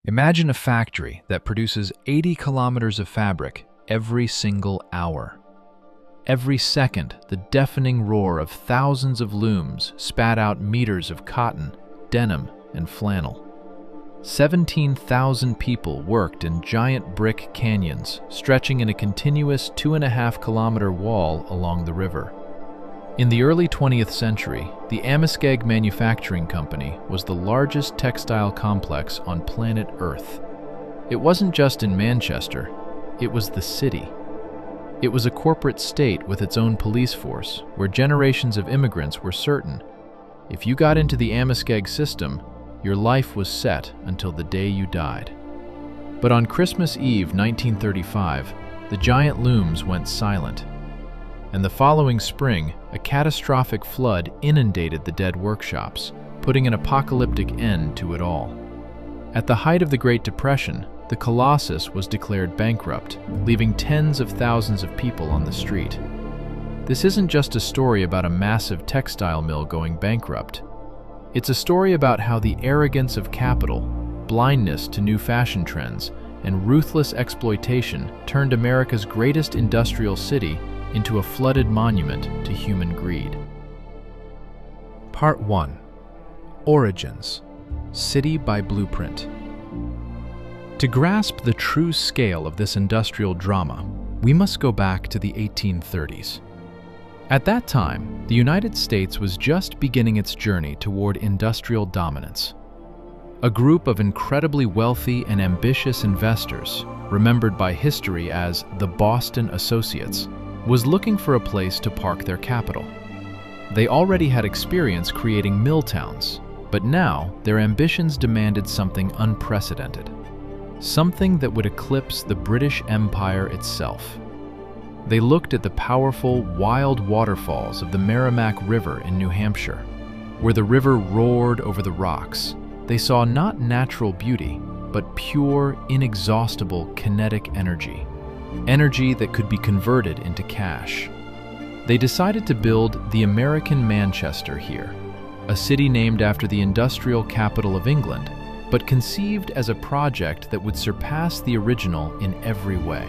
Imagine a factory that produces 80 kilometers of fabric every single hour. Every second, the deafening roar of thousands of looms spat out meters of cotton, denim, and flannel. 17,000 people worked in giant brick canyons stretching in a continuous 2.5-kilometer wall along the river. In the early 20th century, the Amoskeag Manufacturing Company was the largest textile complex on planet Earth. It wasn't just in Manchester, it was the city. It was a corporate state with its own police force, where generations of immigrants were certain if you got into the Amoskeag system, your life was set until the day you died. But on Christmas Eve 1935, the giant looms went silent. And the following spring, a catastrophic flood inundated the dead workshops, putting an apocalyptic end to it all. At the height of the Great Depression, the Colossus was declared bankrupt, leaving tens of thousands of people on the street. This isn't just a story about a massive textile mill going bankrupt. It's a story about how the arrogance of capital, blindness to new fashion trends, and ruthless exploitation turned America's greatest industrial city into a flooded monument to human greed. Part 1. Origins. City by Blueprint. To grasp the true scale of this industrial drama, we must go back to the 1830s. At that time, the United States was just beginning its journey toward industrial dominance. A group of incredibly wealthy and ambitious investors, remembered by history as the Boston Associates, was looking for a place to park their capital. They already had experience creating mill towns, but now their ambitions demanded something unprecedented, something that would eclipse the British Empire itself. They looked at the powerful, wild waterfalls of the Merrimack River in New Hampshire. Where the river roared over the rocks, they saw not natural beauty, but pure, inexhaustible kinetic energy. Energy that could be converted into cash. They decided to build the American Manchester here, a city named after the industrial capital of England, but conceived as a project that would surpass the original in every way.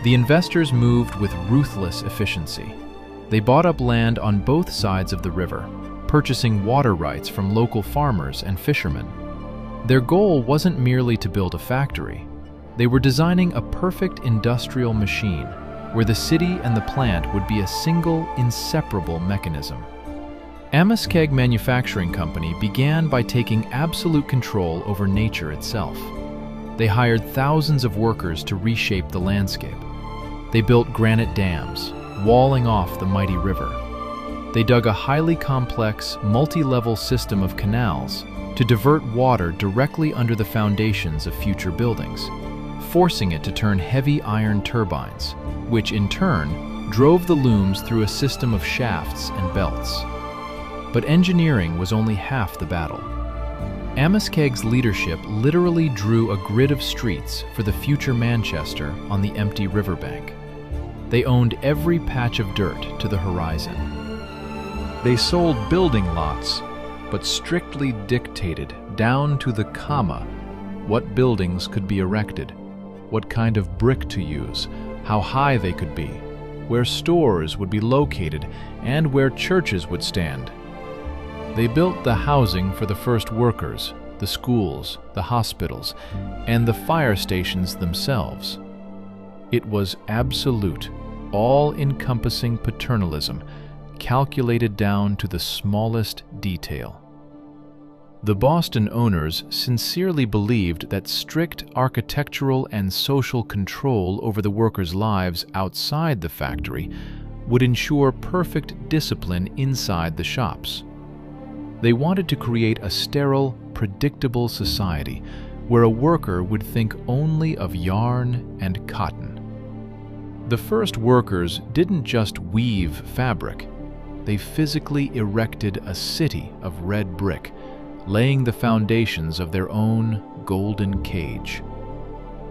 The investors moved with ruthless efficiency. They bought up land on both sides of the river, purchasing water rights from local farmers and fishermen. Their goal wasn't merely to build a factory. They were designing a perfect industrial machine where the city and the plant would be a single, inseparable mechanism. Amoskeag Manufacturing Company began by taking absolute control over nature itself. They hired thousands of workers to reshape the landscape. They built granite dams, walling off the mighty river. They dug a highly complex, multi-level system of canals to divert water directly under the foundations of future buildings, forcing it to turn heavy iron turbines, which in turn drove the looms through a system of shafts and belts. But engineering was only half the battle. Amoskeag's leadership literally drew a grid of streets for the future Manchester on the empty riverbank. They owned every patch of dirt to the horizon. They sold building lots, but strictly dictated, down to the comma, what buildings could be erected, what kind of brick to use, how high they could be, where stores would be located, and where churches would stand. They built the housing for the first workers, the schools, the hospitals, and the fire stations themselves. It was absolute, all-encompassing paternalism, calculated down to the smallest detail. The Boston owners sincerely believed that strict architectural and social control over the workers' lives outside the factory would ensure perfect discipline inside the shops. They wanted to create a sterile, predictable society where a worker would think only of yarn and cotton. The first workers didn't just weave fabric, they physically erected a city of red brick, laying the foundations of their own golden cage.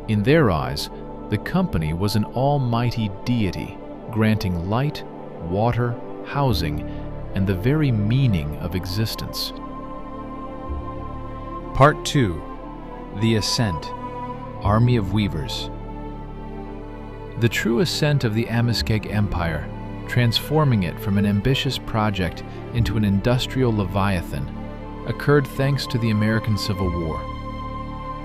In their eyes, the company was an almighty deity, granting light, water, housing, and the very meaning of existence. Part 2. The Ascent, Army of Weavers. The true ascent of the Amoskeag Empire, transforming it from an ambitious project into an industrial leviathan, occurred thanks to the American Civil War.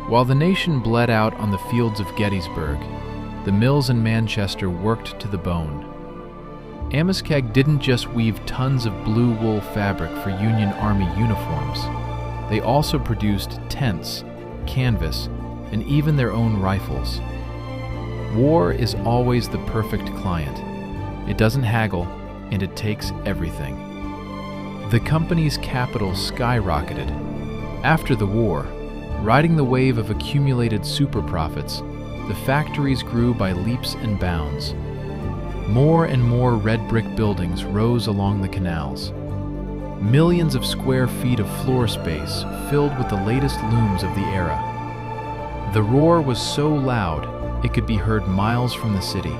While the nation bled out on the fields of Gettysburg, the mills in Manchester worked to the bone. Amoskeag didn't just weave tons of blue wool fabric for Union Army uniforms. They also produced tents, canvas, and even their own rifles. War is always the perfect client. It doesn't haggle, and it takes everything. The company's capital skyrocketed. After the war, riding the wave of accumulated super profits, the factories grew by leaps and bounds. More and more red brick buildings rose along the canals. Millions of square feet of floor space filled with the latest looms of the era. The roar was so loud it could be heard miles from the city.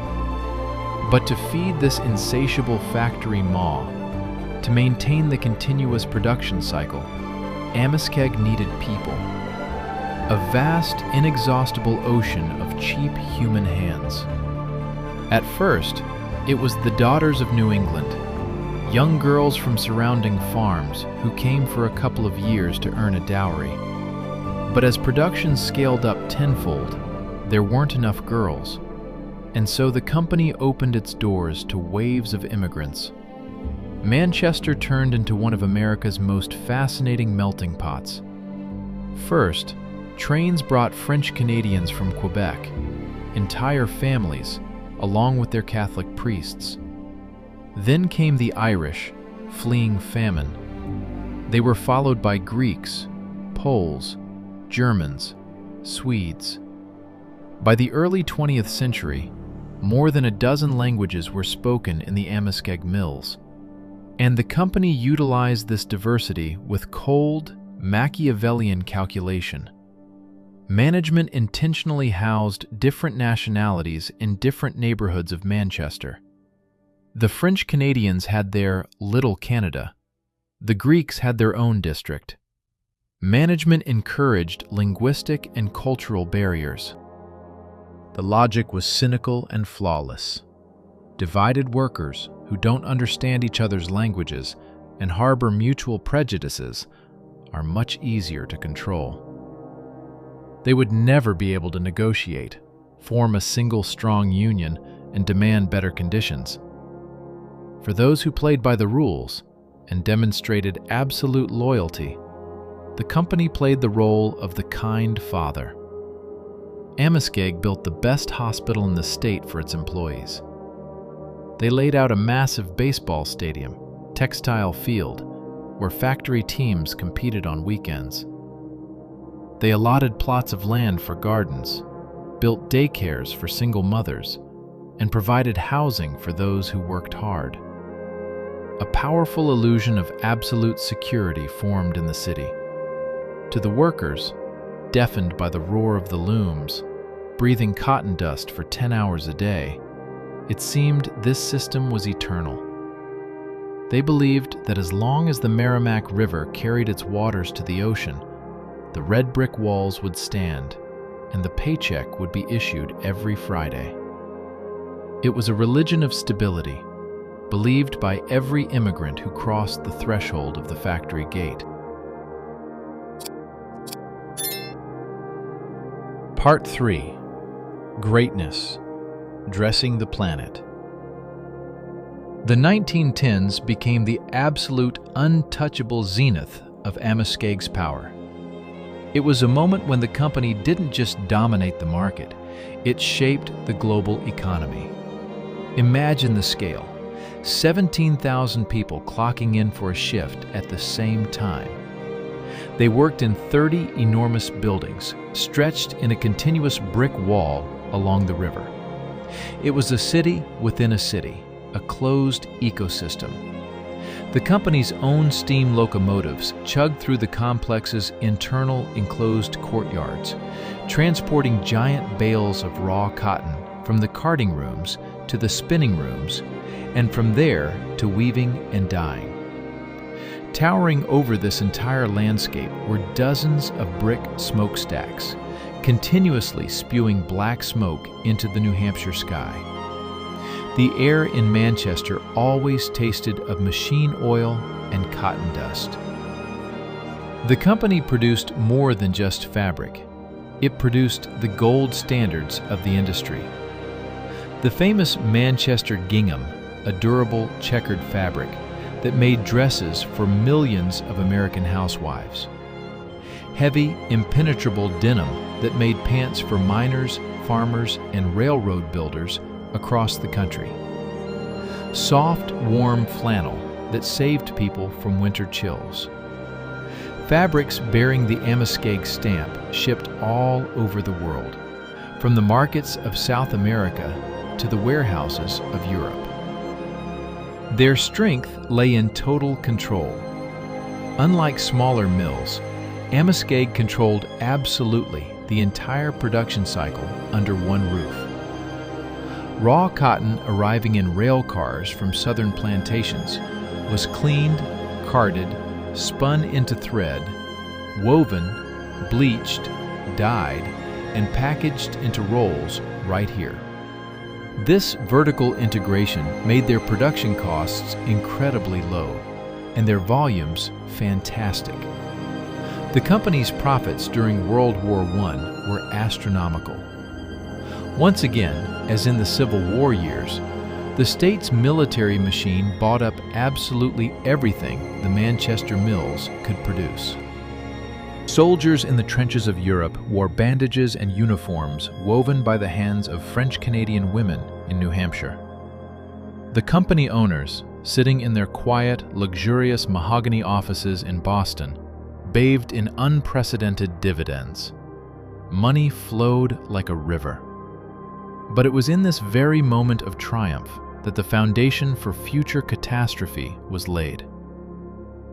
But to feed this insatiable factory maw, to maintain the continuous production cycle, Amoskeag needed people. A vast, inexhaustible ocean of cheap human hands. At first, it was the daughters of New England, young girls from surrounding farms who came for a couple of years to earn a dowry. But as production scaled up tenfold, there weren't enough girls, and so the company opened its doors to waves of immigrants. Manchester turned into one of America's most fascinating melting pots. First, trains brought French Canadians from Quebec, entire families, along with their Catholic priests. Then came the Irish, fleeing famine. They were followed by Greeks, Poles, Germans, Swedes. By the early 20th century, more than a dozen languages were spoken in the Amoskeag mills, and the company utilized this diversity with cold, Machiavellian calculation. Management intentionally housed different nationalities in different neighborhoods of Manchester. The French Canadians had their Little Canada. The Greeks had their own district. Management encouraged linguistic and cultural barriers. The logic was cynical and flawless. Divided workers who don't understand each other's languages and harbor mutual prejudices are much easier to control. They would never be able to negotiate, form a single strong union, and demand better conditions. For those who played by the rules and demonstrated absolute loyalty, the company played the role of the kind father. Amoskeag built the best hospital in the state for its employees. They laid out a massive baseball stadium, textile field, where factory teams competed on weekends. They allotted plots of land for gardens, built daycares for single mothers, and provided housing for those who worked hard. A powerful illusion of absolute security formed in the city. To the workers, deafened by the roar of the looms, breathing cotton dust for 10 hours a day, it seemed this system was eternal. They believed that as long as the Merrimack River carried its waters to the ocean, the red brick walls would stand, and the paycheck would be issued every Friday. It was a religion of stability, believed by every immigrant who crossed the threshold of the factory gate. Part 3. Greatness. Dressing the planet. The 1910s became the absolute untouchable zenith of Amoskeag's power. It was a moment when the company didn't just dominate the market, it shaped the global economy. Imagine the scale: 17,000 people clocking in for a shift at the same time. They worked in 30 enormous buildings, stretched in a continuous brick wall along the river. It was a city within a city, a closed ecosystem. The company's own steam locomotives chugged through the complex's internal enclosed courtyards, transporting giant bales of raw cotton from the carding rooms to the spinning rooms, and from there to weaving and dyeing. Towering over this entire landscape were dozens of brick smokestacks, continuously spewing black smoke into the New Hampshire sky. The air in Manchester always tasted of machine oil and cotton dust. The company produced more than just fabric. It produced the gold standards of the industry. The famous Manchester gingham, a durable checkered fabric that made dresses for millions of American housewives. Heavy, impenetrable denim that made pants for miners, farmers, and railroad builders across the country. Soft, warm flannel that saved people from winter chills. Fabrics bearing the Amoskeag stamp shipped all over the world, from the markets of South America to the warehouses of Europe. Their strength lay in total control. Unlike smaller mills, Amoskeag controlled absolutely the entire production cycle under one roof. Raw cotton arriving in rail cars from southern plantations was cleaned, carded, spun into thread, woven, bleached, dyed, and packaged into rolls right here. This vertical integration made their production costs incredibly low and their volumes fantastic. The company's profits during World War I were astronomical. Once again, as in the Civil War years, the state's military machine bought up absolutely everything the Manchester mills could produce. Soldiers in the trenches of Europe wore bandages and uniforms woven by the hands of French-Canadian women in New Hampshire. The company owners, sitting in their quiet, luxurious mahogany offices in Boston, bathed in unprecedented dividends. Money flowed like a river. But it was in this very moment of triumph that the foundation for future catastrophe was laid.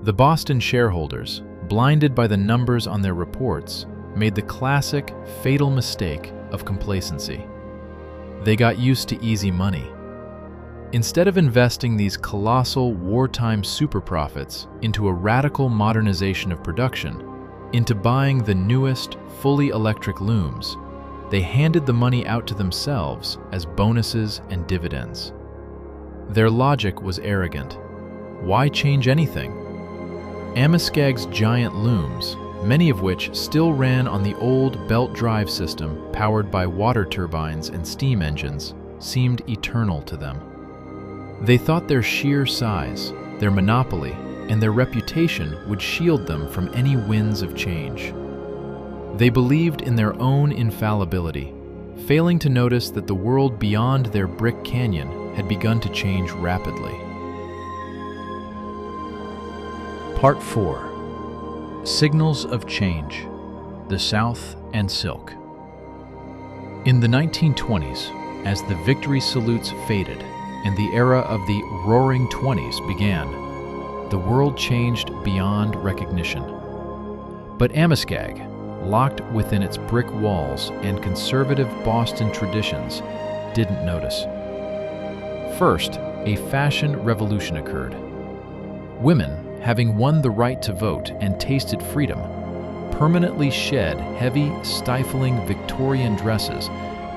The Boston shareholders, blinded by the numbers on their reports, made the classic, fatal mistake of complacency. They got used to easy money. Instead of investing these colossal wartime super profits into a radical modernization of production, into buying the newest, fully electric looms, they handed the money out to themselves as bonuses and dividends. Their logic was arrogant. Why change anything? Amoskeag's giant looms, many of which still ran on the old belt drive system powered by water turbines and steam engines, seemed eternal to them. They thought their sheer size, their monopoly, and their reputation would shield them from any winds of change. They believed in their own infallibility, failing to notice that the world beyond their brick canyon had begun to change rapidly. Part 4. Signals of Change, the South and Silk. In the 1920s, as the victory salutes faded and the era of the Roaring Twenties began, the world changed beyond recognition. But Amoskeag, locked within its brick walls and conservative Boston traditions, didn't notice. First, a fashion revolution occurred. Women, having won the right to vote and tasted freedom, permanently shed heavy, stifling Victorian dresses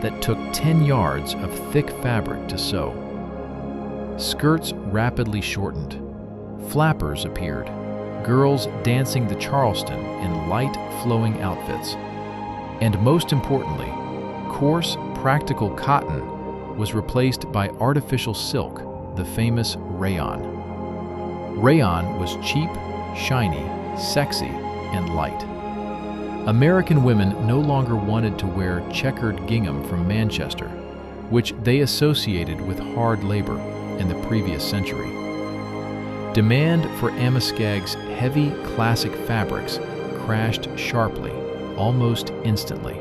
that took 10 yards of thick fabric to sew. Skirts rapidly shortened. Flappers appeared, girls dancing the Charleston in light, flowing outfits. And most importantly, coarse, practical cotton was replaced by artificial silk, the famous rayon. Rayon was cheap, shiny, sexy, and light. American women no longer wanted to wear checkered gingham from Manchester, which they associated with hard labor in the previous century. Demand for Amoskeag's heavy, classic fabrics crashed sharply, almost instantly.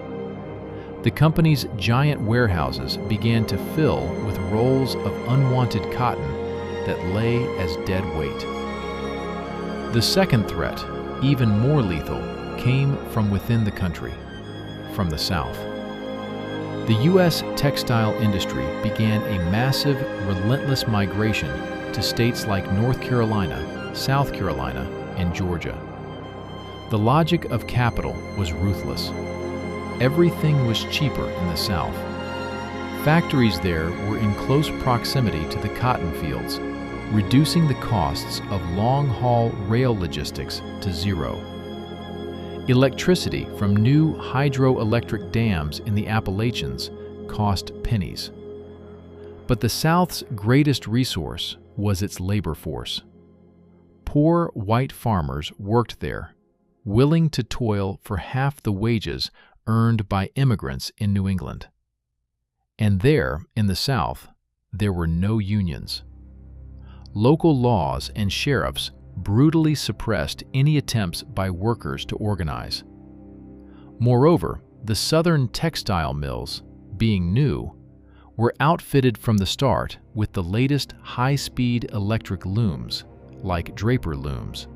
The company's giant warehouses began to fill with rolls of unwanted cotton that lay as dead weight. The second threat, even more lethal, came from within the country, from the South. The U.S. textile industry began a massive, relentless migration to states like North Carolina, South Carolina, and Georgia. The logic of capital was ruthless. Everything was cheaper in the South. Factories there were in close proximity to the cotton fields, reducing the costs of long-haul rail logistics to zero. Electricity from new hydroelectric dams in the Appalachians cost pennies. But the South's greatest resource was its labor force. Poor white farmers worked there, willing to toil for half the wages earned by immigrants in New England. And there, in the South, there were no unions. Local laws and sheriffs brutally suppressed any attempts by workers to organize. Moreover, the Southern textile mills, being new, were outfitted from the start with the latest high-speed electric looms, like Draper looms.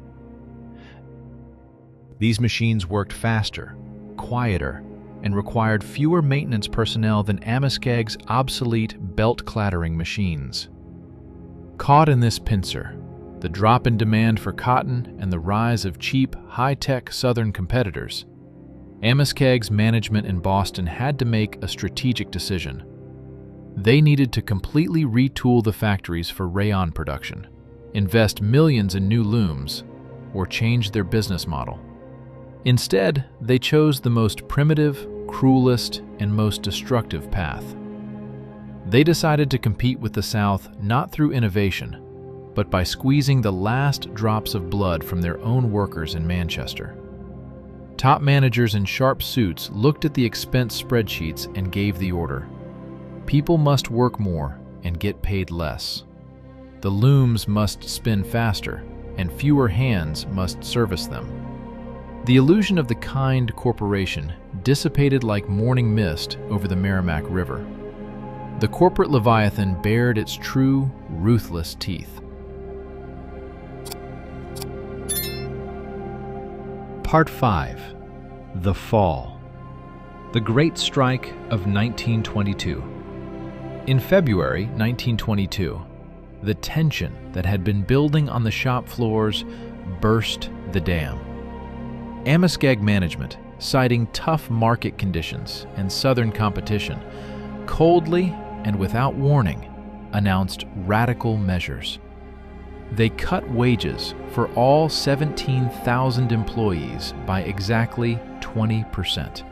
These machines worked faster, quieter, and required fewer maintenance personnel than Amoskeag's obsolete belt-clattering machines. Caught in this pincer, the drop in demand for cotton and the rise of cheap, high-tech Southern competitors, Amoskeag's management in Boston had to make a strategic decision. They needed to completely retool the factories for rayon production, invest millions in new looms, or change their business model. Instead, they chose the most primitive, cruelest, and most destructive path. They decided to compete with the South not through innovation, but by squeezing the last drops of blood from their own workers in Manchester. Top managers in sharp suits looked at the expense spreadsheets and gave the order. People must work more and get paid less. The looms must spin faster, and fewer hands must service them. The illusion of the kind corporation dissipated like morning mist over the Merrimack River. The corporate Leviathan bared its true, ruthless teeth. Part 5. The Fall. The Great Strike of 1922. In February 1922, the tension that had been building on the shop floors burst the dam. Amoskeag management, citing tough market conditions and Southern competition, coldly and without warning, announced radical measures. They cut wages for all 17,000 employees by exactly 20%.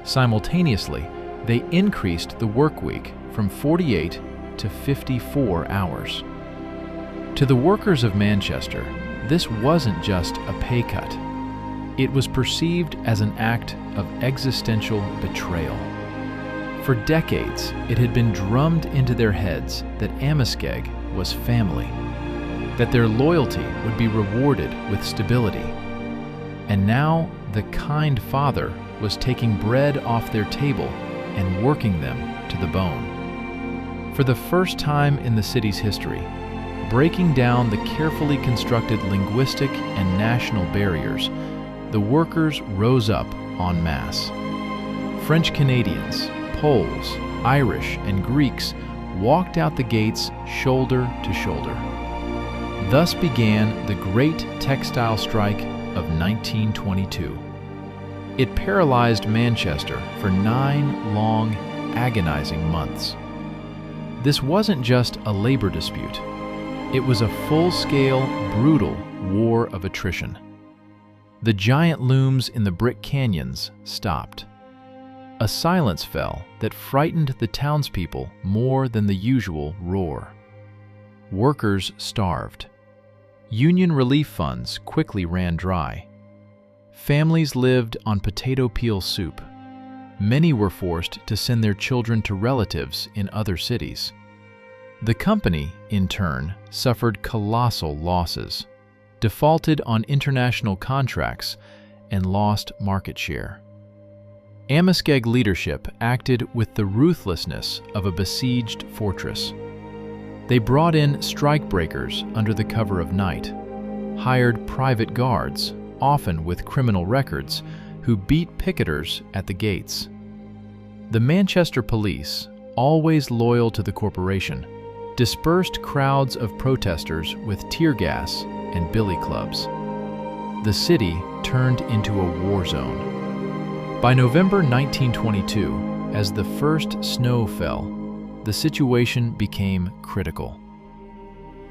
Simultaneously, they increased the work week from 48 to 54 hours. To the workers of Manchester, this wasn't just a pay cut. It was perceived as an act of existential betrayal. For decades, it had been drummed into their heads that Amoskeag was family, that their loyalty would be rewarded with stability. And now the kind father was taking bread off their table and working them to the bone. For the first time in the city's history, breaking down the carefully constructed linguistic and national barriers, the workers rose up en masse. French Canadians, Poles, Irish, and Greeks walked out the gates shoulder to shoulder. Thus began the Great Textile Strike of 1922. It paralyzed Manchester for 9 long, agonizing months. This wasn't just a labor dispute. It was a full-scale, brutal war of attrition. The giant looms in the brick canyons stopped. A silence fell that frightened the townspeople more than the usual roar. Workers starved. Union relief funds quickly ran dry. Families lived on potato peel soup. Many were forced to send their children to relatives in other cities. The company, in turn, suffered colossal losses, defaulted on international contracts, and lost market share. Amoskeag leadership acted with the ruthlessness of a besieged fortress. They brought in strikebreakers under the cover of night, hired private guards, often with criminal records, who beat picketers at the gates. The Manchester police, always loyal to the corporation, dispersed crowds of protesters with tear gas and billy clubs. The city turned into a war zone. By November 1922, as the first snow fell, the situation became critical.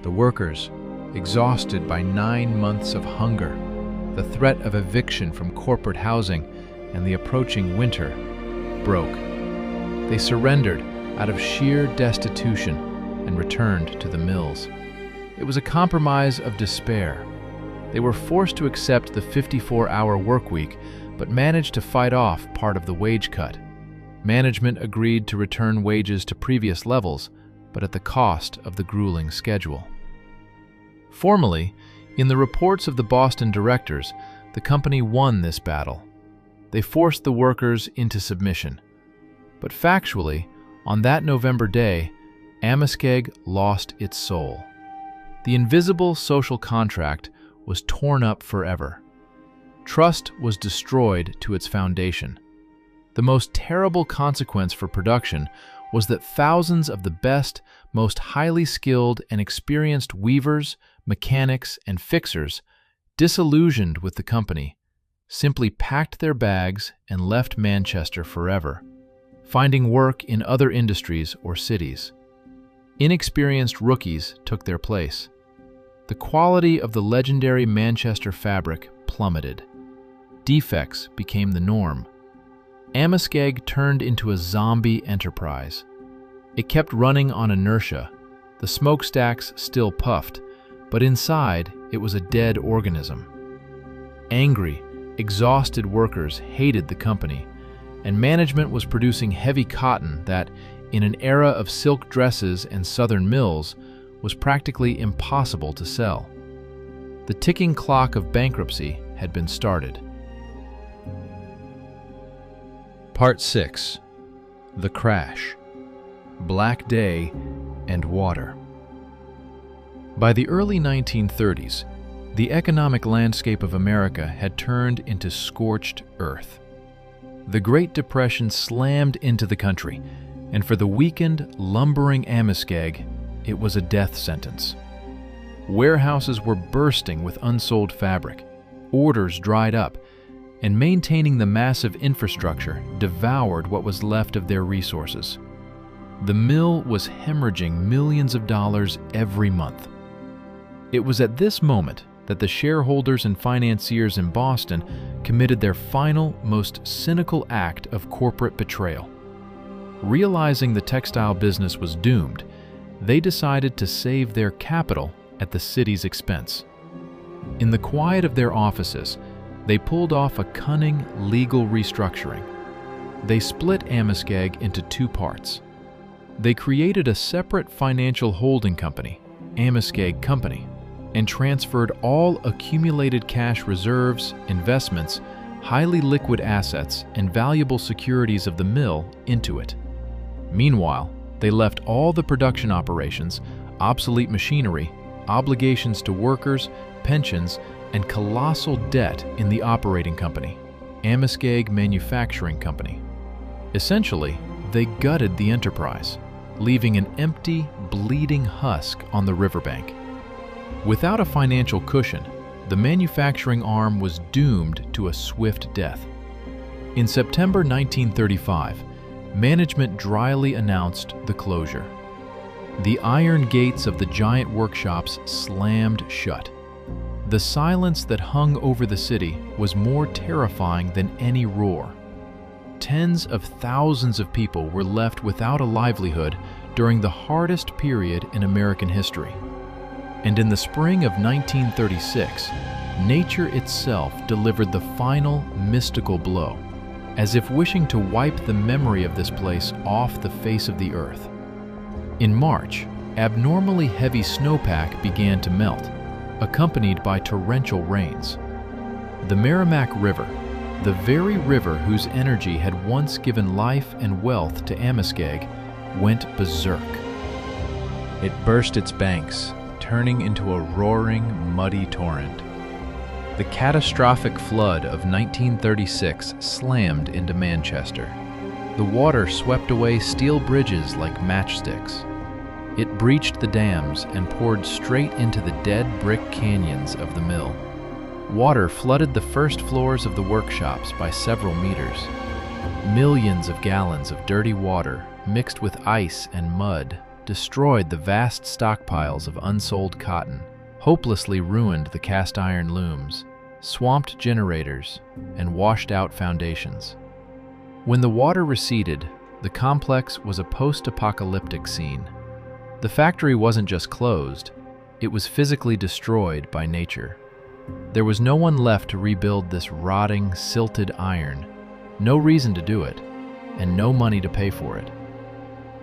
The workers, exhausted by 9 months of hunger, the threat of eviction from corporate housing, and the approaching winter, broke. They surrendered out of sheer destitution and returned to the mills. It was a compromise of despair. They were forced to accept the 54-hour workweek, but managed to fight off part of the wage cut. Management agreed to return wages to previous levels, but at the cost of the grueling schedule. Formally, in the reports of the Boston directors, the company won this battle. They forced the workers into submission. But factually, on that November day, Amoskeag lost its soul. The invisible social contract was torn up forever. Trust was destroyed to its foundation. The most terrible consequence for production was that thousands of the best, most highly skilled and experienced weavers, mechanics, and fixers, disillusioned with the company, simply packed their bags and left Manchester forever, finding work in other industries or cities. Inexperienced rookies took their place. The quality of the legendary Manchester fabric plummeted. Defects became the norm. Amoskeag turned into a zombie enterprise. It kept running on inertia. The smokestacks still puffed, but inside it was a dead organism. Angry, exhausted workers hated the company, and management was producing heavy cotton that, in an era of silk dresses and southern mills, was practically impossible to sell. The ticking clock of bankruptcy had been started. Part 6. The Crash. Black Day and Water. By the early 1930s, the economic landscape of America had turned into scorched earth. The Great Depression slammed into the country, and for the weakened, lumbering Amoskeag, it was a death sentence. Warehouses were bursting with unsold fabric, orders dried up, and maintaining the massive infrastructure devoured what was left of their resources. The mill was hemorrhaging millions of dollars every month. It was at this moment that the shareholders and financiers in Boston committed their final, most cynical act of corporate betrayal. Realizing the textile business was doomed, they decided to save their capital at the city's expense. In the quiet of their offices, they pulled off a cunning legal restructuring. They split Amoskeag into 2 parts. They created a separate financial holding company, Amoskeag Company, and transferred all accumulated cash reserves, investments, highly liquid assets, and valuable securities of the mill into it. Meanwhile, they left all the production operations, obsolete machinery, obligations to workers, pensions, and colossal debt in the operating company, Amoskeag Manufacturing Company. Essentially, they gutted the enterprise, leaving an empty, bleeding husk on the riverbank. Without a financial cushion, the manufacturing arm was doomed to a swift death. In September 1935, management dryly announced the closure. The iron gates of the giant workshops slammed shut. The silence that hung over the city was more terrifying than any roar. Tens of thousands of people were left without a livelihood during the hardest period in American history. And in the spring of 1936, nature itself delivered the final mystical blow, as if wishing to wipe the memory of this place off the face of the earth. In March, abnormally heavy snowpack began to melt, accompanied by torrential rains. The Merrimack River, the very river whose energy had once given life and wealth to Amoskeag, went berserk. It burst its banks, turning into a roaring, muddy torrent. The catastrophic flood of 1936 slammed into Manchester. The water swept away steel bridges like matchsticks. It breached the dams and poured straight into the dead brick canyons of the mill. Water flooded the first floors of the workshops by several meters. Millions of gallons of dirty water, mixed with ice and mud, destroyed the vast stockpiles of unsold cotton, hopelessly ruined the cast iron looms, swamped generators, and washed out foundations. When the water receded, the complex was a post-apocalyptic scene. The factory wasn't just closed, it was physically destroyed by nature. There was no one left to rebuild this rotting, silted iron, no reason to do it, and no money to pay for it.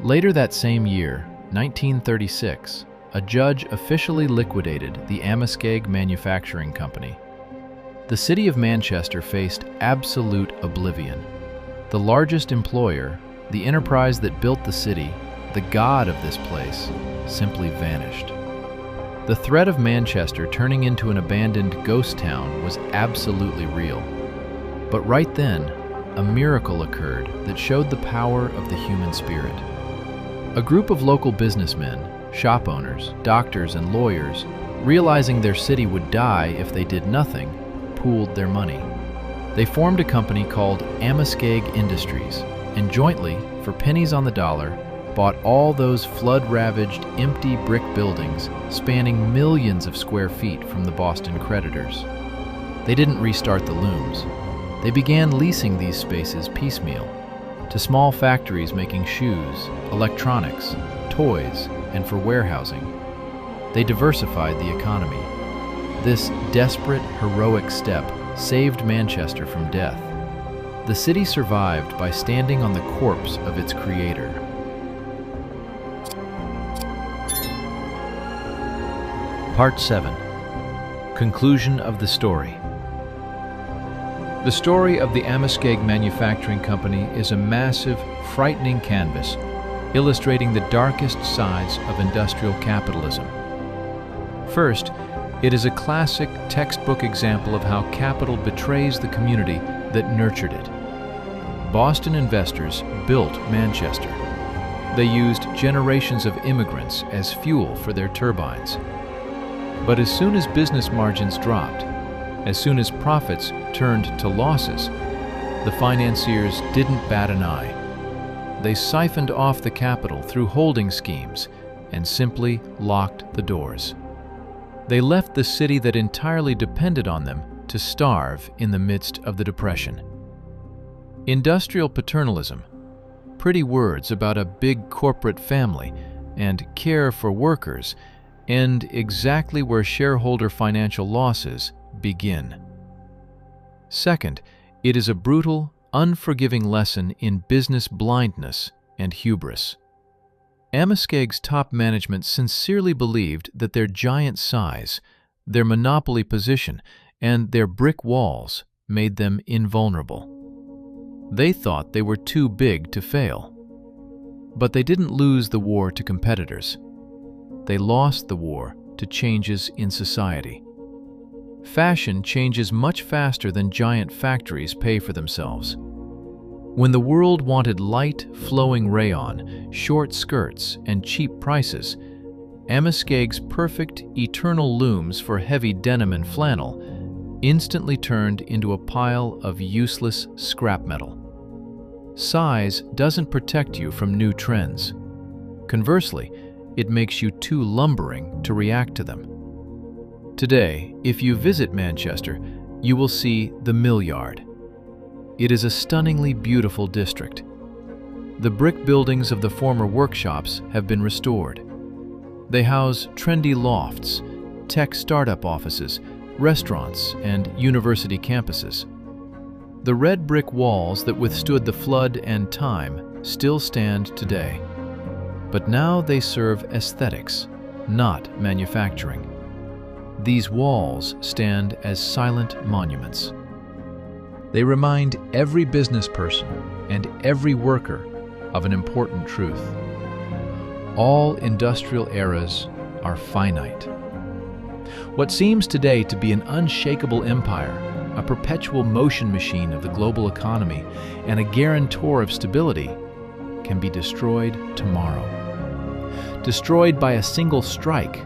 Later that same year, 1936, a judge officially liquidated the Amoskeag Manufacturing Company. The city of Manchester faced absolute oblivion. The largest employer, the enterprise that built the city, the god of this place, simply vanished. The threat of Manchester turning into an abandoned ghost town was absolutely real. But right then, a miracle occurred that showed the power of the human spirit. A group of local businessmen, shop owners, doctors, and lawyers, realizing their city would die if they did nothing, pooled their money. They formed a company called Amoskeag Industries, and jointly, for pennies on the dollar, bought all those flood-ravaged, empty brick buildings spanning millions of square feet from the Boston creditors. They didn't restart the looms. They began leasing these spaces piecemeal to small factories making shoes, electronics, toys, and for warehousing. They diversified the economy. This desperate, heroic step saved Manchester from death. The city survived by standing on the corpse of its creator. Part 7. Conclusion of the story. The story of the Amoskeag Manufacturing Company is a massive, frightening canvas illustrating the darkest sides of industrial capitalism. First, it is a classic textbook example of how capital betrays the community that nurtured it. Boston investors built Manchester. They used generations of immigrants as fuel for their turbines. But as soon as business margins dropped, as soon as profits turned to losses, the financiers didn't bat an eye. They siphoned off the capital through holding schemes and simply locked the doors. They left the city that entirely depended on them to starve in the midst of the Depression. Industrial paternalism, pretty words about a big corporate family and care for workers, end exactly where shareholder financial losses begin. Second, it is a brutal, unforgiving lesson in business blindness and hubris. Amoskeag's top management sincerely believed that their giant size, their monopoly position, and their brick walls made them invulnerable. They thought they were too big to fail. But they didn't lose the war to competitors. They lost the war to changes in society. Fashion changes much faster than giant factories pay for themselves. When the world wanted light, flowing rayon, short skirts, and cheap prices, Amoskeag's perfect, eternal looms for heavy denim and flannel instantly turned into a pile of useless scrap metal. Size doesn't protect you from new trends. Conversely, it makes you too lumbering to react to them. Today, if you visit Manchester, you will see the Mill Yard. It is a stunningly beautiful district. The brick buildings of the former workshops have been restored. They house trendy lofts, tech startup offices, restaurants, and university campuses. The red brick walls that withstood the flood and time still stand today. But now they serve aesthetics, not manufacturing. These walls stand as silent monuments. They remind every business person and every worker of an important truth. All industrial eras are finite. What seems today to be an unshakable empire, a perpetual motion machine of the global economy, and a guarantor of stability, can be destroyed tomorrow. destroyed by a single strike,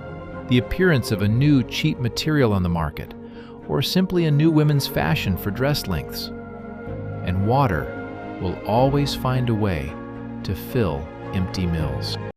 the appearance of a new cheap material on the market, or simply a new women's fashion for dress lengths. And water will always find a way to fill empty mills.